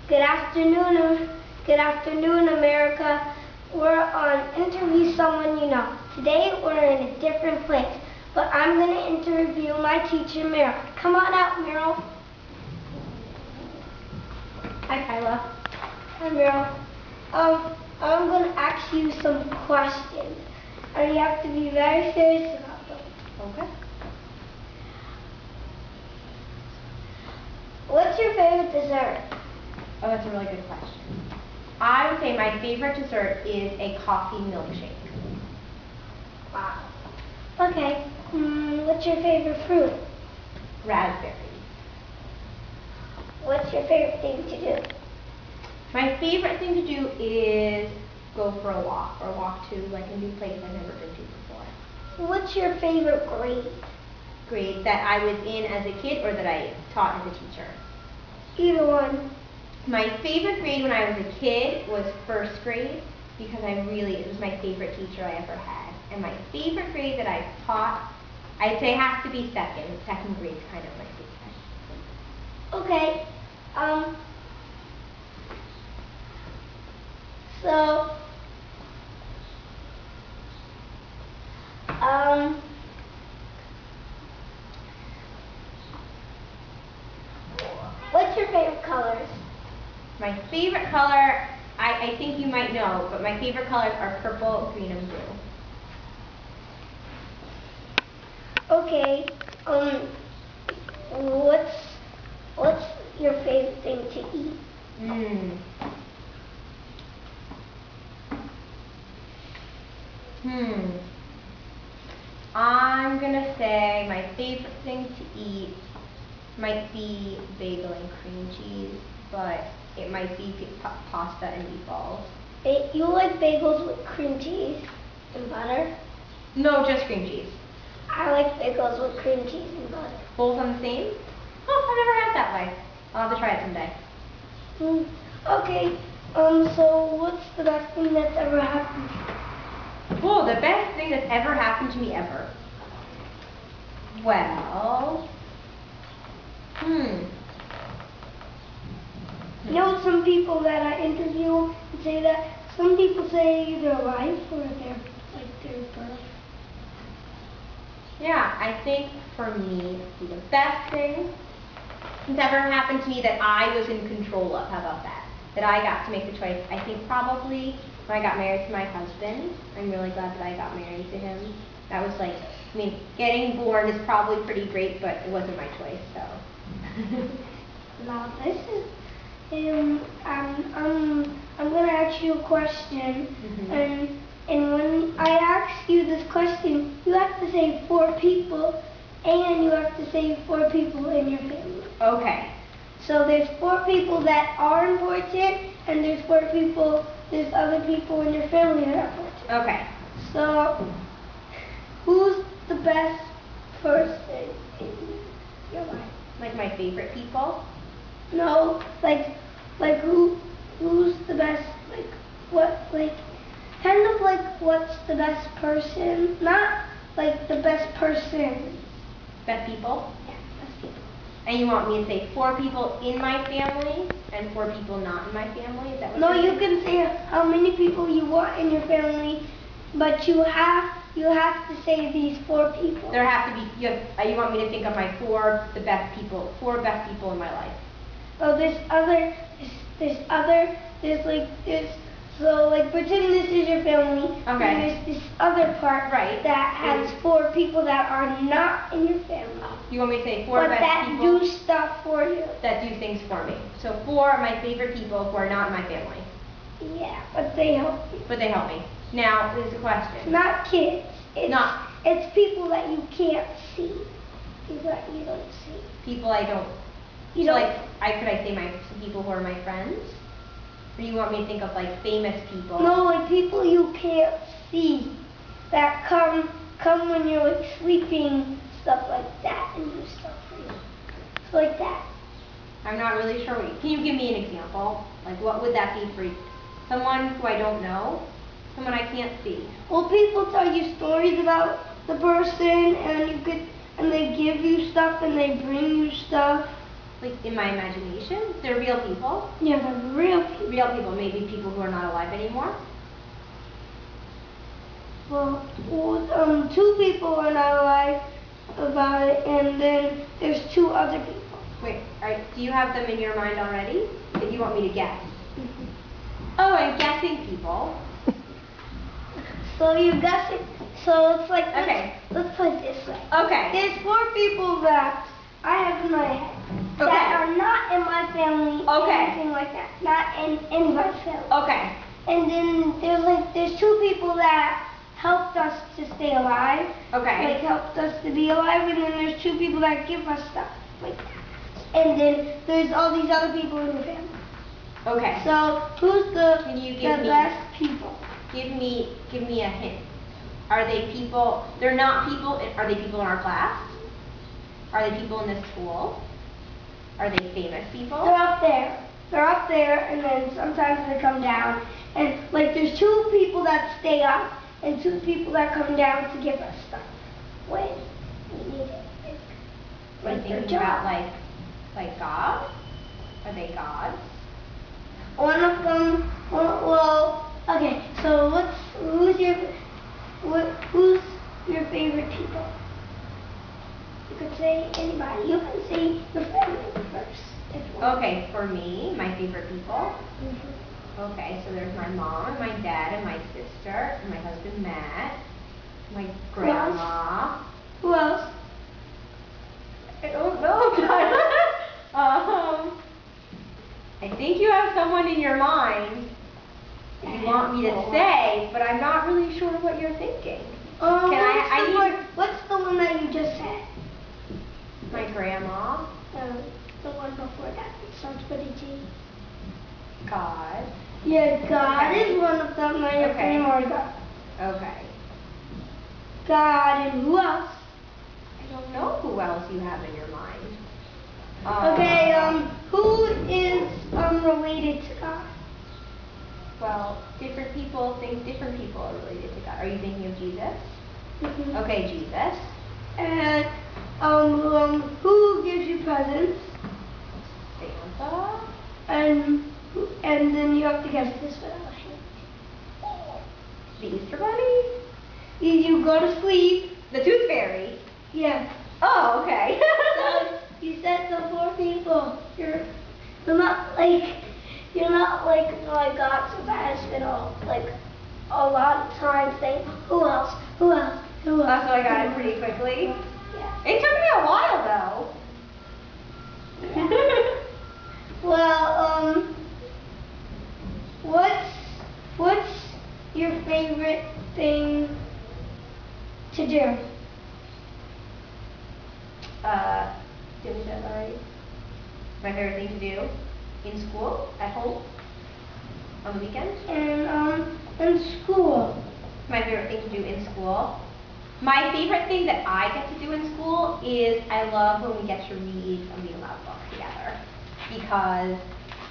Good afternoon, good afternoon, America. We're on Interview Someone You Know. Today we're in a different place, but I'm going to interview my teacher, Meryl. Come on out, Meryl. Hi, Kyla. Hi, Meryl. I'm going to ask you some questions, and you have to be very serious about them. Okay. What's your favorite dessert? Oh, that's a really good question. I would say my favorite dessert is a coffee milkshake. Wow. Okay. What's your favorite fruit? Raspberry. What's your favorite thing to do? My favorite thing to do is go for a walk, or walk to like a new place I've never been to before. What's your favorite grade? Grade that I was in as a kid or that I taught as a teacher? Either one. My favorite grade when I was a kid was first grade because it was my favorite teacher I ever had. And my favorite grade that I taught, I'd say has to be second. Second grade's kind of my favorite. Okay. So, what's your favorite colors? My favorite color, I think you might know, but my favorite colors are purple, green, and blue. Okay. What's your favorite thing to eat? I'm gonna say my favorite thing to eat might be bagel and cream cheese, but it might be pasta and meatballs. You like bagels with cream cheese and butter? No, just cream cheese. I like bagels with cream cheese and butter. Both on the same? Oh, I've never had it that way. I'll have to try it someday. Okay. So what's the best thing that's ever happened to you? Oh, the best thing that's ever happened to me ever. Well, You know, some people that I interview say that some people say their life or their birth. Yeah, I think for me, the best thing that's ever happened to me that I was in control of. How about that? That I got to make the choice. I think probably when I got married to my husband. I'm really glad that I got married to him. That was like, getting born is probably pretty great, but it wasn't my choice, so. Now this is, I'm gonna ask you a question, and when I ask you this question, you have to say 4 people, and you have to say 4 people in your family. Okay. So there's 4 people that are important, and there's other people in your family that are important. Okay. So, who's the best person in your life? Like my favorite people? No, who's the best, what's the best person? Not like the best person. Best people? Yeah, best people. And you want me to say 4 people in my family and 4 people not in my family? Is that what No, you're you saying? can say how many people you want in your family, but you have to say these 4 people. There have to be, you want me to think of my 4 best people in my life. Oh, so pretend this is your family. Okay. And there's this other part that has 4 people that are not in your family. You want me to say 4 best people? But that do stuff for you. That do things for me. So 4 are my favorite people who are not in my family. Yeah, but they help you. But they help me. Now, here's the question. Not kids. It's people that you can't see. People that you don't see. People I don't. Could I say some people who are my friends? Or do you want me to think of famous people? No, people you can't see that come when you're sleeping, stuff like that, and do stuff for you. So like that. I'm not really sure. Can you give me an example? What would that be for you? Someone who I don't know? Someone I can't see? Well, people tell you stories about the person, and they give you stuff and they bring you stuff. like in my imagination. They're real people. Yeah, they're real people. Real people, maybe people who are not alive anymore. Well, two people are not alive about it, and then there's two other people. Wait, do you have them in your mind already? If you want me to guess. Mhm. Oh, I'm guessing people. So you guess it. So it's like, Okay. let's put it this way. Okay. There's 4 people that I have in my head Okay. that are not in my family, Okay. anything like that, not in anybody's family. Okay. And then there's 2 people that helped us to stay alive. Okay. Like helped us to be alive, and then there's 2 people that give us stuff like that. And then there's all these other people in the family. Okay. So who's the Can you give me- best people? Give me a hint. Are they people? They're not people. Are they people in our class? Are they people in this school? Are they famous people? They're up there. They're up there, and then sometimes they come down. And like there's 2 people that stay up, and 2 people that come down to give us stuff when we need it. Are you Like their thinking about job. like God? Are they gods? One of them. Well, okay. So who's your favorite people? You could say anybody. You can say your family first. If you want. Okay, for me, my favorite people. Mhm. Okay, so there's my mom, and my dad, and my sister, and my husband Matt, my grandma. Who else? I don't know. I think you have someone in your mind that you want me to say, but I'm not really sure what you're thinking. What's the one that you just said? My grandma, The one before that. It starts with a G. God. Yeah, God Okay. is one of them. I have Okay. 3 more God. Okay. God, and who else? I don't know who else you have in your mind. Okay, who is related to God? Well, different people think different people are related to God. Are you thinking of Jesus? Mhm. Okay, Jesus. And who gives you presents? Santa. And then you have to guess this without a hint. The Easter Bunny. You go to sleep. The Tooth Fairy. Yeah. Oh, okay. So you said the 4 people. You're not like my God so fast at all. Like a lot of times saying who else? Who else? Who else? So I got it pretty quickly. Yeah. It took me a while though. Well, what's your favorite thing to do? Did we get that right? My favorite thing to do in school, at home, on the weekends. And in school. My favorite thing to do in school. My favorite thing that I get to do in school is I love when we get to read a read aloud book together, because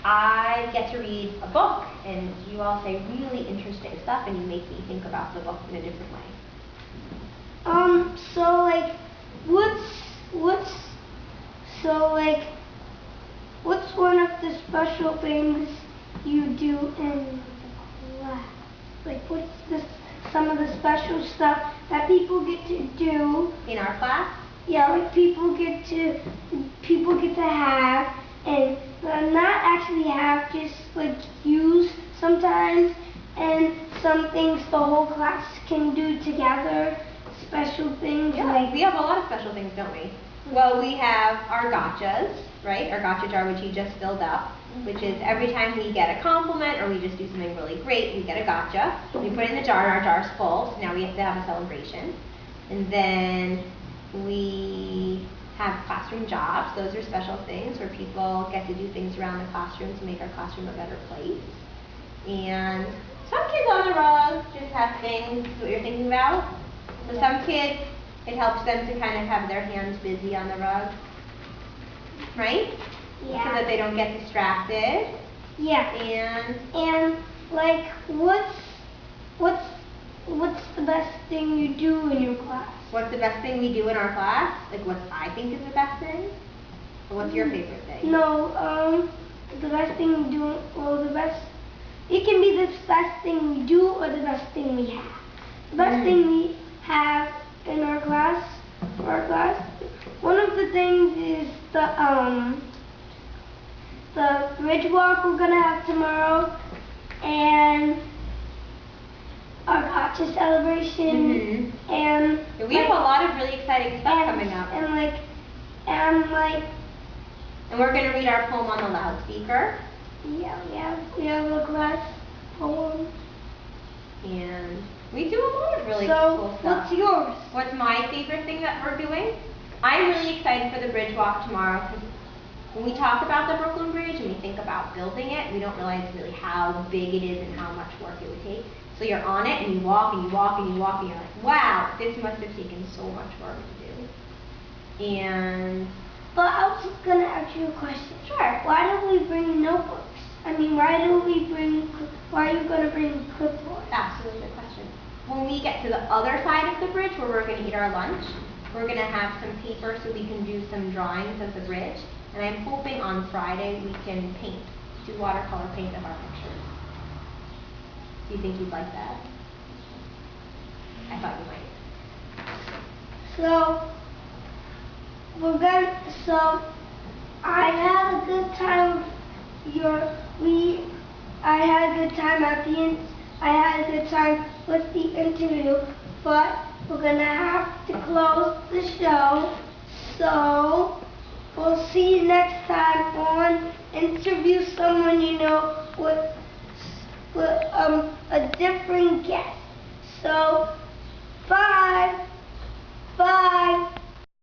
I get to read a book and you all say really interesting stuff and you make me think about the book in a different way. So like, what's one of the special things you do in the class? Like, what's some of the special stuff that people get to do? In our class? Yeah, like people get to have and not actually have, just like use sometimes, and some things the whole class can do together. Special things Yeah, like we have a lot of special things, don't we? Well, we have our gotchas, right? Our gotcha jar, which you just filled up, which is every time we get a compliment or we just do something really great, we get a gotcha. We put it in the jar and our jar's full, so now we have to have a celebration. And then we have classroom jobs. Those are special things where people get to do things around the classroom to make our classroom a better place. And some kids on the rug just have things, what you're thinking about. So some kids, it helps them to kind of have their hands busy on the rug, right? yeah. So that they don't get distracted. Yeah. And like, what's the best thing you do in your class? What's the best thing we do in our class? Like what I think is the best thing? What's your favorite day? No, the best thing we do, it can be the best thing we do or the best thing we have. The best thing we have in our class, one of the things is the bridge walk we're gonna have tomorrow, and our gotcha celebration, and We have a lot of really exciting stuff coming up. And we're going to read our poem on the loudspeaker. Yeah, we have a class poem. And we do a lot of really cool So, stuff. what's yours? What's my favorite thing that we're doing? I'm really excited for the bridge walk tomorrow because when we talk about the Brooklyn Bridge and we think about building it, we don't realize really how big it is and how much work it would take. So you're on it and you walk and you walk and you walk and you're like, wow, this must have taken so much work to do. And But I was going to ask you a question. Sure. Why don't we bring notebooks? I mean, why are you going to bring clipboards? that's a really good question. When we get to the other side of the bridge where we're going to eat our lunch, we're going to have some paper so we can do some drawings of the bridge. And I'm hoping on Friday we can do watercolor paint of our pictures. Do you think you'd like that? I thought you might. So I had a good time. I had a good time I had a good time with the interview, but we're gonna have to close the show. So we'll see you next time on Interview Someone You Know with a different guest. So bye.